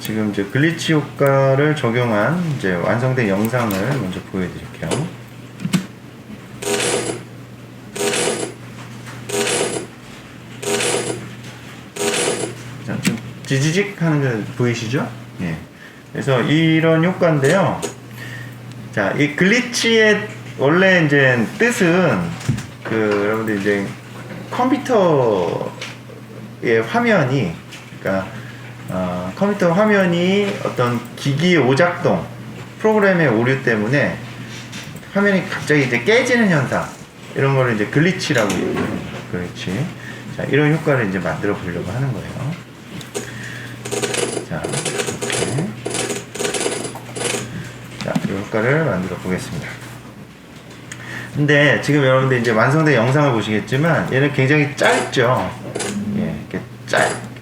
지금 이제 글리치 효과를 적용한 이제 완성된 영상을 먼저 보여드릴게요. 자, 좀 지지직 하는 게 보이시죠? 예. 그래서 이런 효과인데요. 자, 이 글리치의 원래 이제 뜻은 여러분들 이제 컴퓨터의 화면이, 그러니까 컴퓨터 화면이 어떤 기기의 오작동, 프로그램의 오류 때문에 화면이 갑자기 이제 깨지는 현상, 이런 거를 이제 글리치라고 얘기해요. 글리치. 자, 이런 효과를 이제 만들어 보려고 하는 거예요. 자, 이렇게. 자, 이 효과를 만들어 보겠습니다. 근데 지금 여러분들 이제 완성된 영상을 보시겠지만 얘는 굉장히 짧죠. 예, 이렇게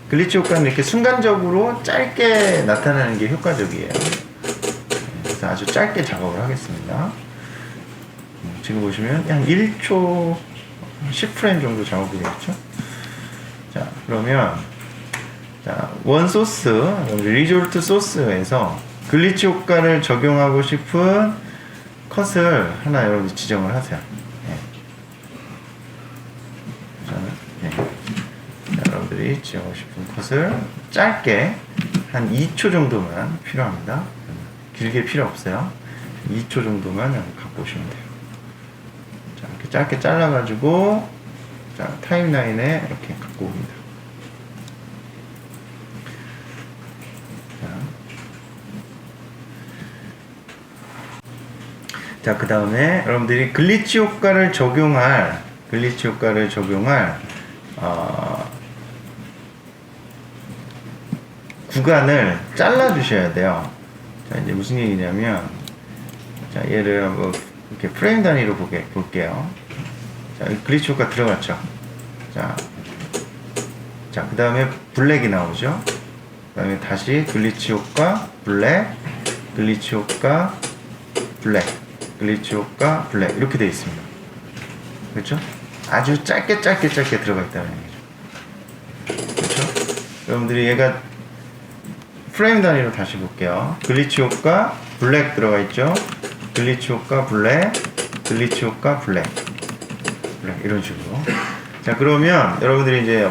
글리치 효과는 이렇게 순간적으로 짧게 나타나는 게 효과적이에요. 그래서 아주 짧게 작업을 하겠습니다. 지금 보시면 한 1초 10프레임 정도 작업이 되겠죠. 자, 그러면 원 소스, 리졸트 소스에서 글리치 효과를 적용하고 싶은 컷을 하나 여러분들 지정을 하세요. 예. 여러분들이 지정하고 싶은 컷을 짧게 한 2초 정도만 필요합니다. 길게 필요 없어요. 2초 정도만 갖고 오시면 돼요. 자, 이렇게 짧게 잘라가지고 타임라인에 이렇게 갖고 옵니다. 자, 그 다음에 여러분들이 글리치 효과를 적용할 구간을 잘라 주셔야 돼요. 자, 이제 무슨 얘기냐면, 자, 얘를 한번 이렇게 프레임 단위로 볼게요. 자, 글리치 효과 들어갔죠. 자, 그 다음에 블랙이 나오죠. 그 다음에 다시 글리치 효과 블랙, 글리치 효과 블랙, 글리치 효과 블랙, 이렇게 되어 있습니다. 그렇죠? 아주 짧게 들어가 있다는 얘기죠. 그렇죠? 여러분들이 얘가 프레임 단위로 다시 볼게요. 글리치 효과 블랙 들어가 있죠. 글리치 효과 블랙, 글리치 효과 블랙, 이런 식으로. 자, 그러면 여러분들이 이제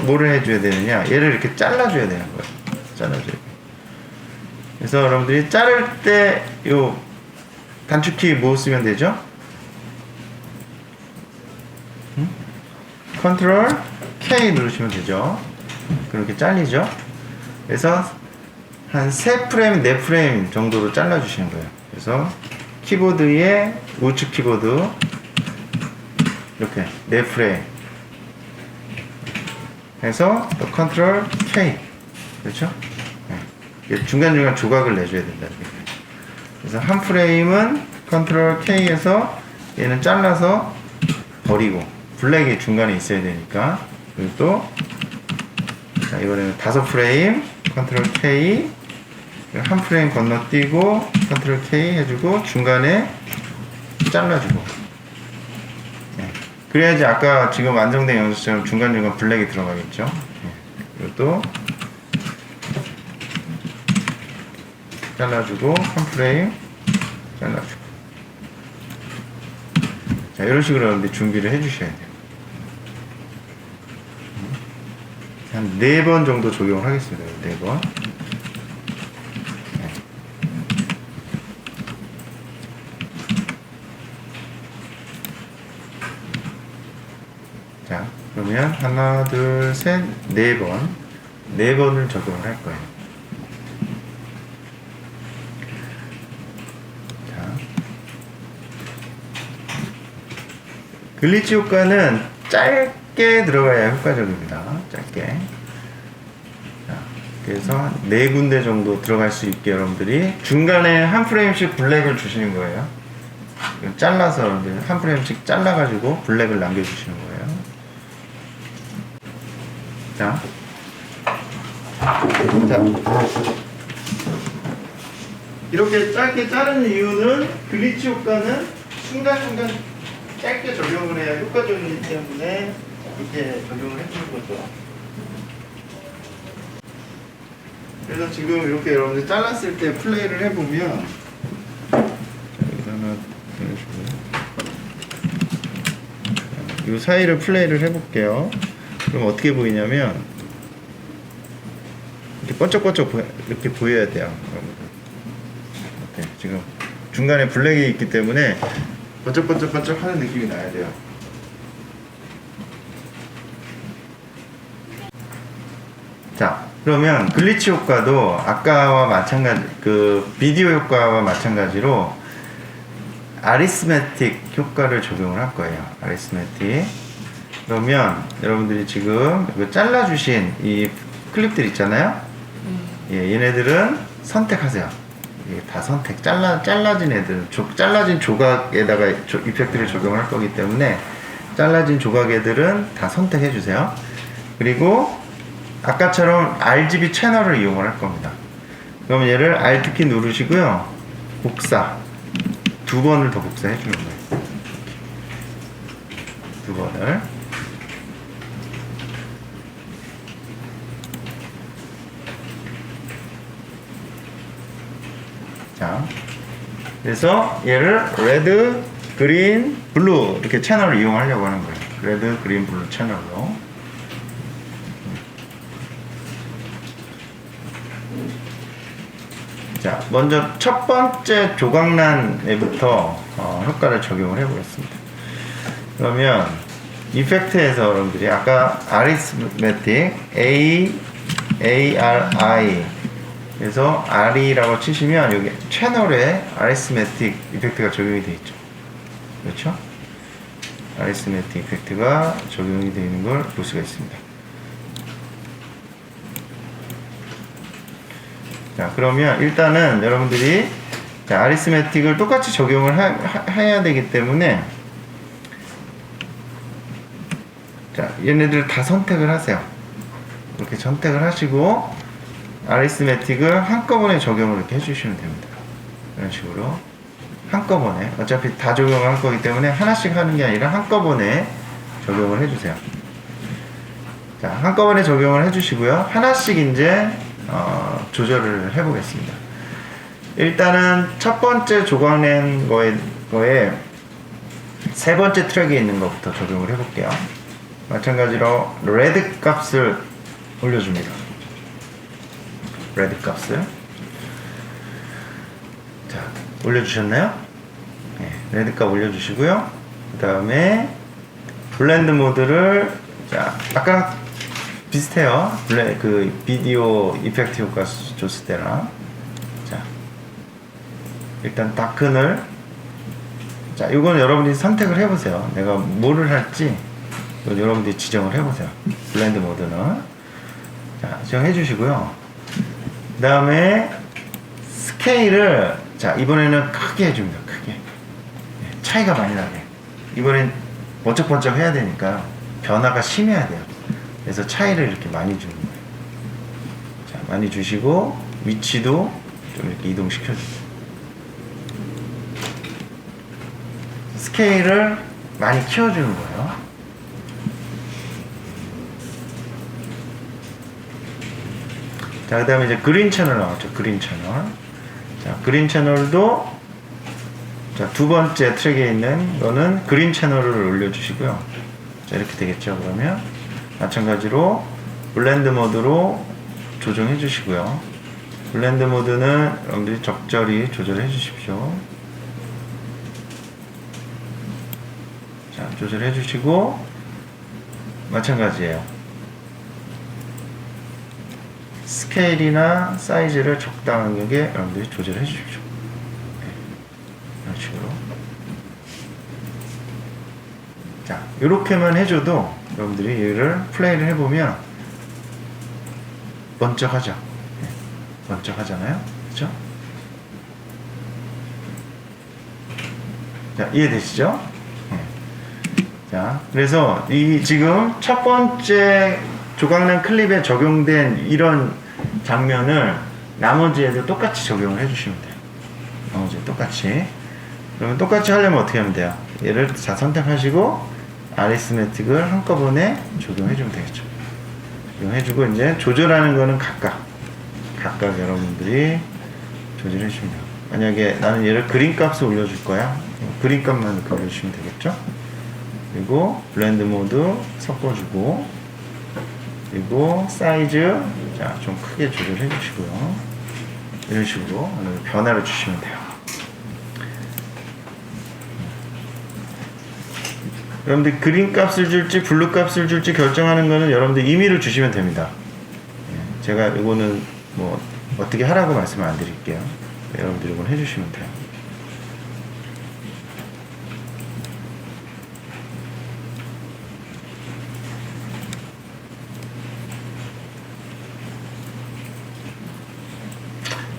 뭐를 해줘야 되느냐? 얘를 이렇게 잘라줘야 되는 거예요. 잘라줘야 돼요. 그래서 여러분들이 자를 때 요 단축키 뭐 쓰면 되죠? 컨트롤 K 누르시면 되죠. 그렇게 잘리죠. 그래서 한 3프레임, 4프레임 정도로 잘라주시는 거예요. 그래서 키보드에 우측 키보드 이렇게 4프레임 해서 또 컨트롤 K, 그렇죠? 네. 중간중간 조각을 내줘야 된다는 얘기예요. 그래서 한 프레임은 컨트롤 K에서 얘는 잘라서 버리고 블랙이 중간에 있어야 되니까, 그리고 또 자, 이번에는 5프레임 컨트롤 K, 한 프레임 건너뛰고 컨트롤 K 해주고 중간에 잘라주고. 네. 그래야지 아까 지금 완성된 영상처럼 중간중간 블랙이 들어가겠죠. 네. 그리고 또 잘라주고 한 프레임 잘라주고. 자, 이런 식으로 여러분들 준비를 해주셔야 돼요. 한 4번 정도 적용을 하겠습니다. 4번. 네. 자, 그러면 하나, 둘, 셋, 4번. 4번을 적용을 할 거예요. 글리치 효과는 짧게 들어가야 효과적입니다. 짧게. 자, 그래서 4군데 정도 들어갈 수 있게 여러분들이 중간에 한 프레임씩 블랙을 주시는 거예요. 잘라서 여러분들 한 프레임씩 잘라가지고 블랙을 남겨주시는 거예요. 자, 이렇게 짧게 자르는 이유는 글리치 효과는 순간순간 짧게 적용을 해야 효과적이기 때문에 이렇게 적용을 해주는 거죠. 그래서 지금 이렇게 여러분들 잘랐을 때 플레이를 해보면, 여기서 하나 보여주고요. 이 사이를 플레이를 해볼게요. 그럼 어떻게 보이냐면 이렇게 번쩍번쩍 이렇게 보여야 돼요. 이렇게 지금 중간에 블랙이 있기 때문에 번쩍번쩍번쩍 하는 느낌이 나야 돼요. 자, 그러면 글리치 효과도 아까와 마찬가지, 그 비디오 효과와 마찬가지로 아리스메틱 효과를 적용을 할 거예요. 아리스메틱. 그러면 여러분들이 지금 이거 잘라주신 이 클립들 있잖아요. 예, 얘네들은 선택하세요. 예, 다 선택. 잘라진 애들, 잘라진 조각에다가 이펙트를 적용할 거기 때문에 잘라진 조각 애들은 다 선택해 주세요. 그리고 아까처럼 RGB 채널을 이용을 할 겁니다. 그러면 얘를 Alt키 누르시고요. 복사. 2번을 더 복사해 주는 거예요. 2번을. 자, 그래서 얘를 레드, 그린, 블루 이렇게 채널을 이용하려고 하는 거예요. 레드, 그린, 블루 채널로. 자, 먼저 첫 번째 조각란에부터 효과를 적용을 해보겠습니다. 그러면 이펙트에서 여러분들이 아까 아리스메틱 ARI 그래서 R이라고 치시면 여기 채널에 아리스메틱 이펙트가 적용이 되어 있죠. 그렇죠? 아리스메틱 이펙트가 적용이 되어 있는 걸 볼 수가 있습니다. 자, 그러면 일단은 여러분들이 아리스메틱을 똑같이 적용을 해야 되기 때문에 자, 얘네들 다 선택을 하세요. 이렇게 선택을 하시고 아리스메틱을 한꺼번에 적용을 이렇게 해주시면 됩니다. 이런 식으로 한꺼번에 어차피 다 적용을 할 거기 때문에 하나씩 하는 게 아니라 한꺼번에 적용을 해주세요. 자, 한꺼번에 적용을 해주시고요. 하나씩 이제 조절을 해보겠습니다. 일단은 첫 번째 조각낸 거에 세 번째 트랙에 있는 것부터 적용을 해볼게요. 마찬가지로 레드 값을 올려줍니다. 레드 값을 자, 올려주셨나요? 네, 레드 값 올려주시고요. 그 다음에 블렌드 모드를 자, 아까 비슷해요. 그 비디오 이펙트 효과 줬을 때랑 자, 일단 다큰을 자, 이건 여러분들이 선택을 해보세요. 내가 뭐를 할지 이건 여러분들이 지정을 해보세요. 블렌드 모드는 자, 지정해 주시고요. 그 다음에 스케일을 자, 이번에는 크게 해줍니다. 크게 차이가 많이 나게 이번엔 번쩍번쩍 해야 되니까 변화가 심해야 돼요. 그래서 차이를 이렇게 많이 주는 거예요. 자, 많이 주시고 위치도 좀 이렇게 이동시켜주세요. 스케일을 많이 키워주는 거예요. 자, 그 다음에 이제 그린 채널 나왔죠. 그린 채널. 자, 그린 채널도 자, 두 번째 트랙에 있는 거는 그린 채널을 올려주시고요. 자, 이렇게 되겠죠. 그러면 마찬가지로 블렌드 모드로 조정해 주시고요. 블렌드 모드는 여러분들이 적절히 조절해 주십시오. 자, 조절해 주시고 마찬가지예요. 스케일이나 사이즈를 적당하게 여러분들이 조절해 주십시오. 네, 이런 식으로. 자, 이렇게만 해줘도 여러분들이 얘를 플레이를 해보면 번쩍하죠. 네, 번쩍하잖아요. 그렇죠? 자, 이해되시죠? 네. 자, 그래서 이 지금 첫 번째 조각난 클립에 적용된 이런 장면을 나머지에도 똑같이 적용을 해주시면 돼요. 나머지 똑같이. 그러면 똑같이 하려면 어떻게 하면 돼요? 얘를 다 선택하시고 아리스메틱을 한꺼번에 적용해주면 되겠죠. 적용해주고 이제 조절하는 거는 각각 각각 여러분들이 조절해 주시면 돼요. 만약에 나는 얘를 그린 값을 올려줄 거야. 그린 값만 이렇게 올려주시면 되겠죠? 그리고 블렌드 모드 섞어주고, 그리고 사이즈 자, 좀 크게 조절해 주시고요. 이런 식으로 변화를 주시면 돼요. 여러분들 그린 값을 줄지 블루 값을 줄지 결정하는 거는 여러분들 임의로 주시면 됩니다. 제가 이거는 뭐 어떻게 하라고 말씀을 안 드릴게요. 여러분들 이건 해주시면 돼요.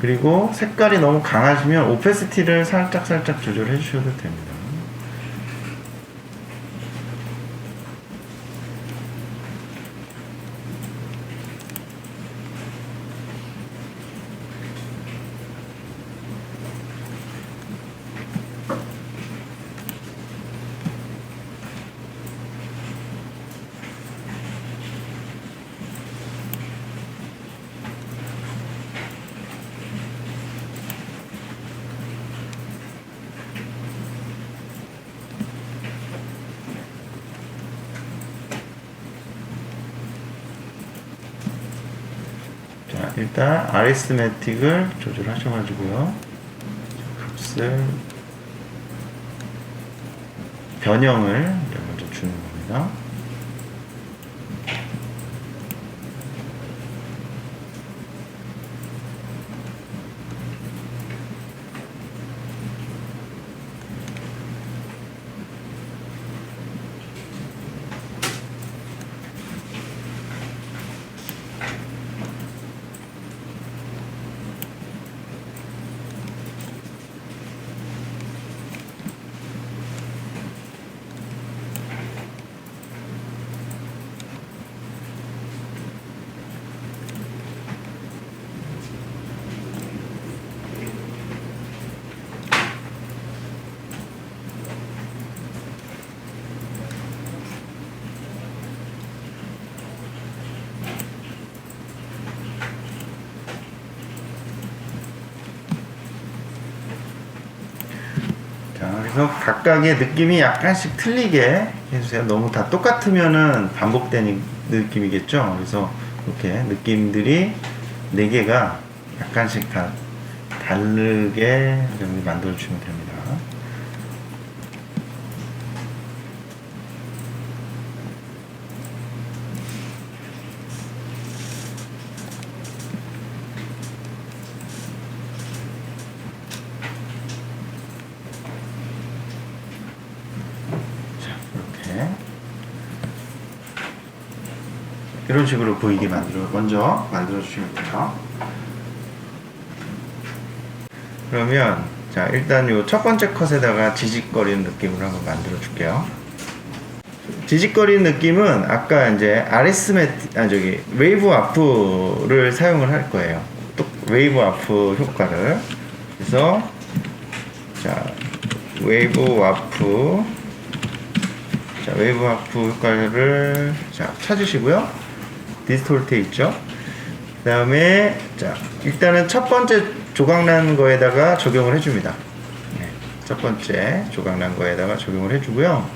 그리고 색깔이 너무 강하시면 오페시티를 살짝 조절해 주셔도 됩니다. 자, 일단 아리스메틱을 조절하셔가지고요. 값을 변형을 먼저 주는 겁니다. 그래서 각각의 느낌이 약간씩 틀리게 해주세요. 너무 다 똑같으면은 반복되는 느낌이겠죠. 그래서 이렇게 느낌들이 4개가 약간씩 다 다르게 만들어주시면 됩니다. 이런 식으로 보이게 먼저 만들어 주시면 돼요. 그러면 자, 일단 요 첫 번째 컷에다가 지직거리는 느낌으로 한번 만들어 줄게요. 지직거리는 느낌은 아까 이제 웨이브 와프를 사용을 할 거예요. 또 웨이브 와프 효과를. 그래서 자, 웨이브 와프 효과를 자, 찾으시고요. 디스톨트 있죠. 그 다음에 자, 일단은 첫 번째 조각난 거에다가 적용을 해줍니다. 네, 첫 번째 조각난 거에다가 적용을 해주고요.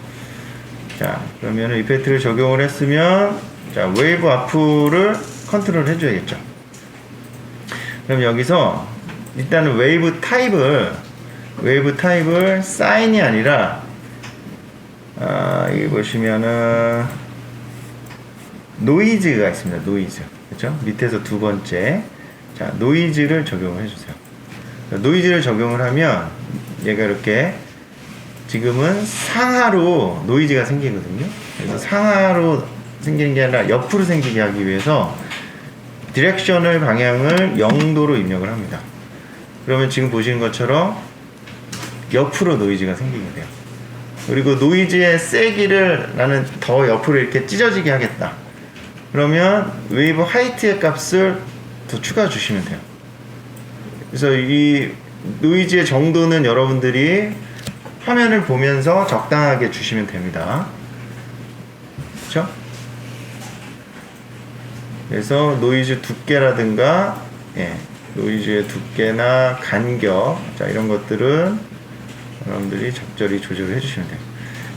자, 그러면 이펙트를 적용을 했으면 자, 웨이브 와프를 컨트롤 해줘야겠죠. 그럼 여기서 일단은 웨이브 타입을 사인이 아니라 여기 보시면은 노이즈가 있습니다. 노이즈. 그렇죠? 밑에서 두 번째. 자, 노이즈를 적용을 해주세요. 노이즈를 적용을 하면 얘가 이렇게 지금은 상하로 노이즈가 생기거든요. 그래서 상하로 생기는 게 아니라 옆으로 생기게 하기 위해서 디렉션을 방향을 0도로 입력을 합니다. 그러면 지금 보시는 것처럼 옆으로 노이즈가 생기게 돼요. 그리고 노이즈의 세기를 나는 더 옆으로 이렇게 찢어지게 하겠다. 그러면 웨이브 하이트의 값을 더 추가 주시면 돼요. 그래서 이 노이즈의 정도는 여러분들이 화면을 보면서 적당하게 주시면 됩니다. 그렇죠? 그래서 노이즈 두께라든가 예, 노이즈의 두께나 간격, 자, 이런 것들은 여러분들이 적절히 조절을 해주시면 돼요.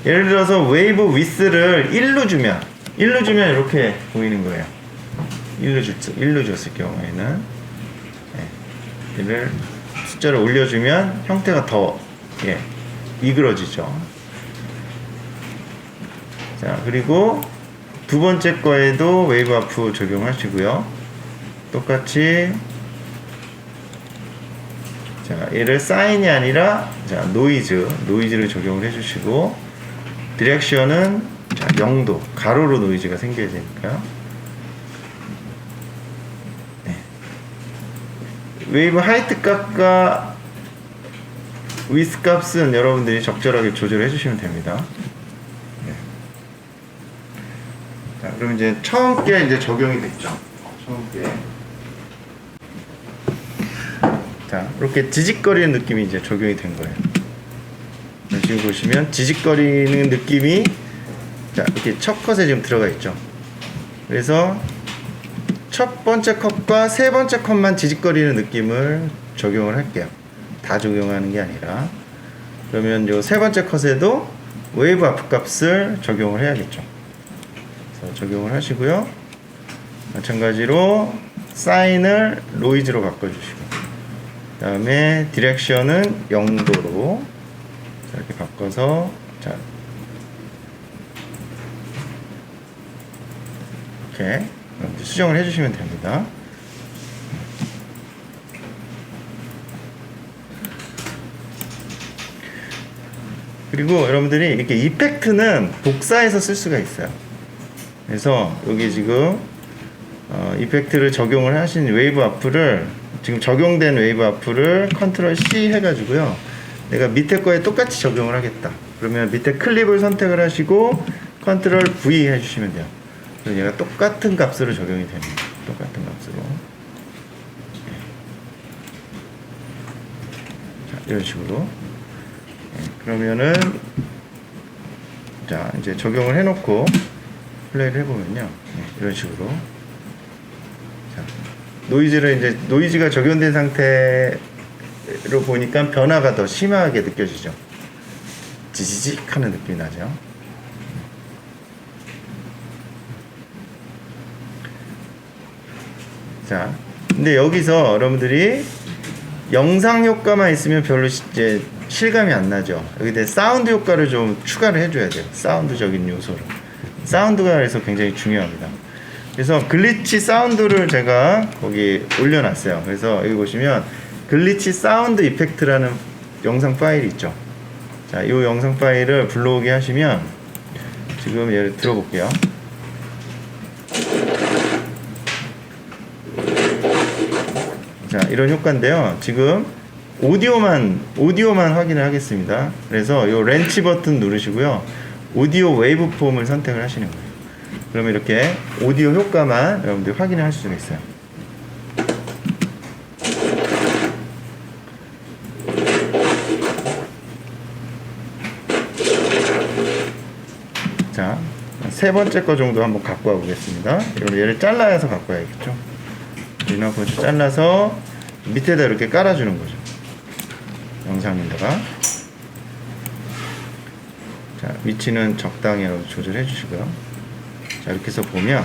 예를 들어서 웨이브 위스를 1로 주면 이렇게 보이는 거예요. 1로 줬을 경우에는, 예, 얘를 숫자를 올려주면 형태가 더, 예, 이그러지죠. 자, 그리고 두 번째 거에도 웨이브 아프 적용하시고요. 똑같이, 자, 얘를 사인이 아니라, 자, 노이즈를 적용을 해주시고, 디렉션은, 자, 0도, 가로로 노이즈가 생겨야 되니까요. 네. 웨이브 하이트 값과 위스 값은 여러분들이 적절하게 조절해 주시면 됩니다. 네. 자, 그럼 이제 처음 게 이제 적용이 됐죠. 처음 게. 자, 이렇게 지직거리는 느낌이 이제 적용이 된 거예요. 지금 보시면 지직거리는 느낌이, 자, 이렇게 첫 컷에 지금 들어가 있죠. 그래서 첫 번째 컷과 세 번째 컷만 지직거리는 느낌을 적용을 할게요. 다 적용하는 게 아니라. 그러면 요 세 번째 컷에도 웨이브 아프 값을 적용을 해야겠죠. 그래서 적용을 하시고요. 마찬가지로 사인을 노이즈로 바꿔주시고, 그 다음에 디렉션은 0도로 이렇게 바꿔서, 자, 이렇게 수정을 해주시면 됩니다. 그리고 여러분들이 이렇게 이펙트는 복사해서 쓸 수가 있어요. 그래서 여기 지금 이펙트를 적용을 하신 웨이브 아프를, 지금 적용된 웨이브 아프를 컨트롤 C 해가지고요, 내가 밑에 거에 똑같이 적용을 하겠다. 그러면 밑에 클립을 선택을 하시고 컨트롤 V 해주시면 돼요. 그래서 얘가 똑같은 값으로 적용이 됩니다. 똑같은 값으로. 자, 이런 식으로. 그러면은, 자, 이제 적용을 해놓고 플레이를 해보면요, 이런 식으로. 자, 노이즈를 이제, 노이즈가 적용된 상태로 보니까 변화가 더 심하게 느껴지죠. 지지직 하는 느낌이 나죠. 자, 근데 여기서 여러분들이 영상 효과만 있으면 별로 이제 실감이 안 나죠. 여기다 사운드 효과를 좀 추가를 해줘야 돼요. 사운드적인 요소를. 사운드가 그래서 굉장히 중요합니다. 그래서 글리치 사운드를 제가 거기 올려놨어요. 그래서 여기 보시면 글리치 사운드 이펙트라는 영상 파일이 있죠. 자, 이 영상 파일을 불러오게 하시면, 지금 얘를 들어볼게요. 자, 이런 효과인데요. 지금 오디오만 확인을 하겠습니다. 그래서 이 렌치 버튼 누르시고요, 오디오 웨이브 폼을 선택을 하시는 거예요. 그러면 이렇게 오디오 효과만 여러분들이 확인을 할 수가 있어요. 자, 세 번째 거 정도 한번 갖고 와 보겠습니다. 그럼 얘를 잘라서 갖고 와야겠죠. 이만큼 잘라서 밑에다 이렇게 깔아주는 거죠. 영상에다가. 자, 위치는 적당히 조절해 주시고요. 자, 이렇게 해서 보면,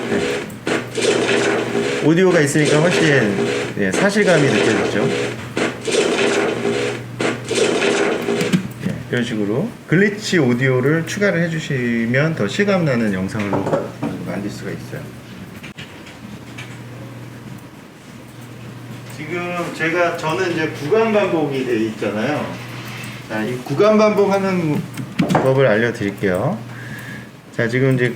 네, 오디오가 있으니까 훨씬, 네, 사실감이 느껴지죠. 이런 식으로 글리치 오디오를 추가를 해주시면 더 실감나는 영상으로 만들 수가 있어요. 지금 저는 이제 구간 반복이 되어 있잖아요. 자, 이 구간 반복하는 법을 알려드릴게요. 자, 지금 이제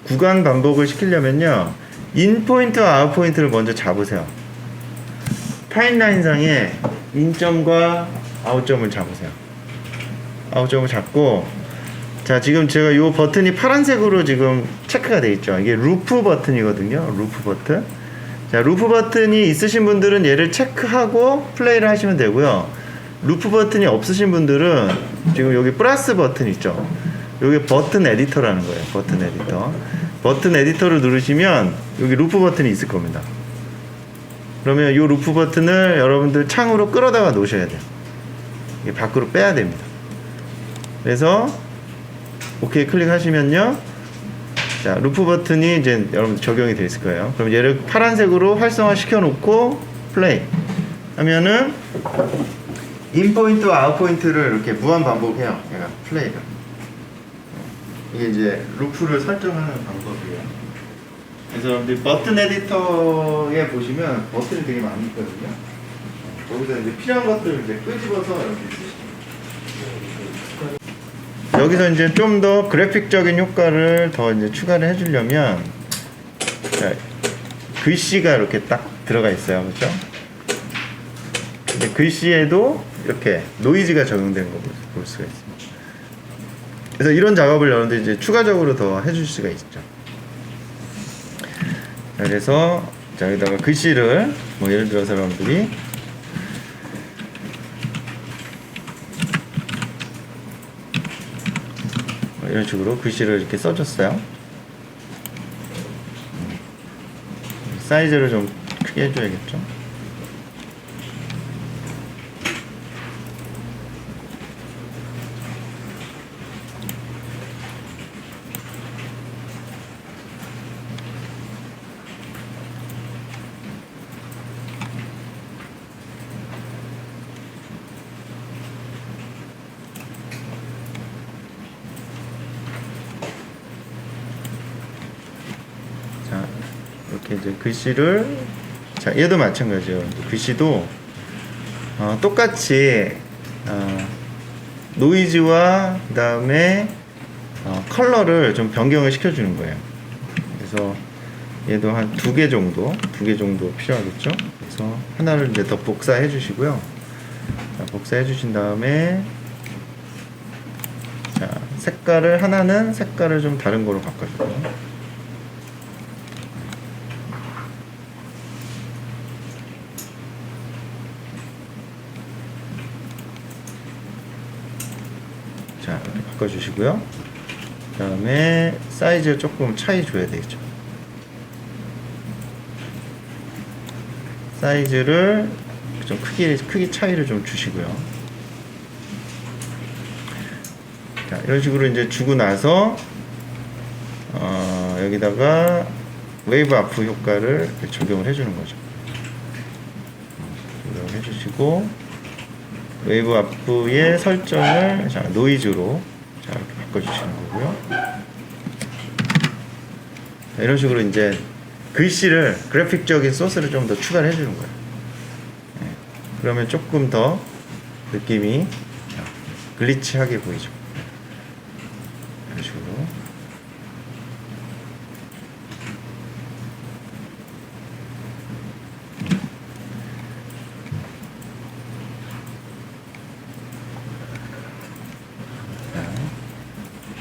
구간 반복을 시키려면요, 인 포인트와 아웃 포인트를 먼저 잡으세요. 타임라인상에 인점과 아웃점을 잡으세요. 아웃점을 잡고, 자, 지금 제가 이 버튼이 파란색으로 지금 체크가 되어 있죠. 이게 루프 버튼이거든요. 루프 버튼. 자, 루프 버튼이 있으신 분들은 얘를 체크하고 플레이를 하시면 되고요. 루프 버튼이 없으신 분들은 지금 여기 플러스 버튼 있죠. 이게 버튼 에디터라는 거예요. 버튼 에디터. 버튼 에디터를 누르시면 여기 루프 버튼이 있을 겁니다. 그러면 이 루프 버튼을 여러분들 창으로 끌어다가 놓으셔야 돼요. 이게 밖으로 빼야 됩니다. 그래서 오케이 클릭하시면요, 자 루프 버튼이 이제 여러분 적용이 되어 있을 거예요. 그럼 얘를 파란색으로 활성화 시켜 놓고 플레이 하면은 인 포인트와 아웃 포인트를 이렇게 무한 반복해요. 얘가 플레이를. 이게 이제 루프를 설정하는 방법이에요. 그래서 여러분들 버튼 에디터에 보시면 버튼이 되게 많이 있거든요. 거기서 이제 필요한 것들을 이제 끄집어서 이렇게 쓰시면, 여기서 이제 좀 더 그래픽적인 효과를 더 이제 추가를 해주려면, 자, 글씨가 이렇게 딱 들어가 있어요, 그렇죠? 근데 글씨에도 이렇게 노이즈가 적용된 거 볼 수가 있습니다. 그래서 이런 작업을 여러분들 이제 추가적으로 더 해줄 수가 있죠. 자, 그래서 자, 여기다가 글씨를 뭐 예를 들어서 여러분들이 뭐 이런 식으로 글씨를 이렇게 써줬어요. 사이즈를 좀 크게 해줘야겠죠. 자, 이렇게 이제 글씨를, 자, 얘도 마찬가지예요. 글씨도 똑같이 노이즈와 그 다음에 컬러를 좀 변경을 시켜주는 거예요. 그래서 얘도 한 2개 정도 필요하겠죠. 그래서 하나를 이제 더 복사해 주시고요. 자, 복사해 주신 다음에, 자, 하나는 색깔을 좀 다른 거로 바꿔주고요. 자, 이렇게 바꿔주시고요. 그 다음에 사이즈 조금 차이 줘야 되겠죠. 사이즈를 좀 크기 차이를 좀 주시고요. 자, 이런 식으로 이제 주고 나서 여기다가 웨이브 아프 효과를 적용을 해주는 거죠. 적용을 해주시고, 웨이브 아프의 설정을, 자, 노이즈로, 자, 이렇게 바꿔주시는 거고요. 자, 이런 식으로 이제 글씨를, 그래픽적인 소스를 좀 더 추가를 해주는 거예요. 네. 그러면 조금 더 느낌이 글리치하게 보이죠. 이런 식으로.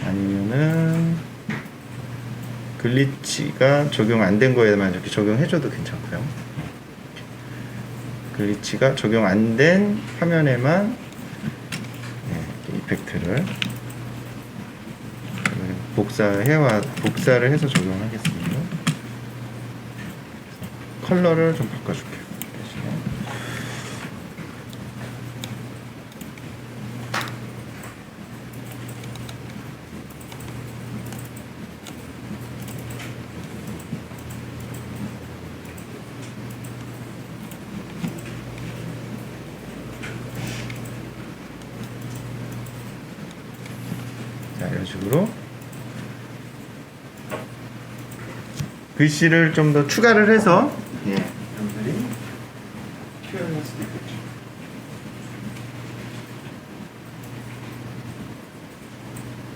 아니면은 글리치가 적용 안 된 거에만 이렇게 적용해줘도 괜찮고요. 글리치가 적용 안 된 화면에만, 네, 이펙트를 복사를 해서 적용하겠습니다. 컬러를 좀 바꿔줄게요. 자, 이런 식으로 글씨를 좀 더 추가를 해서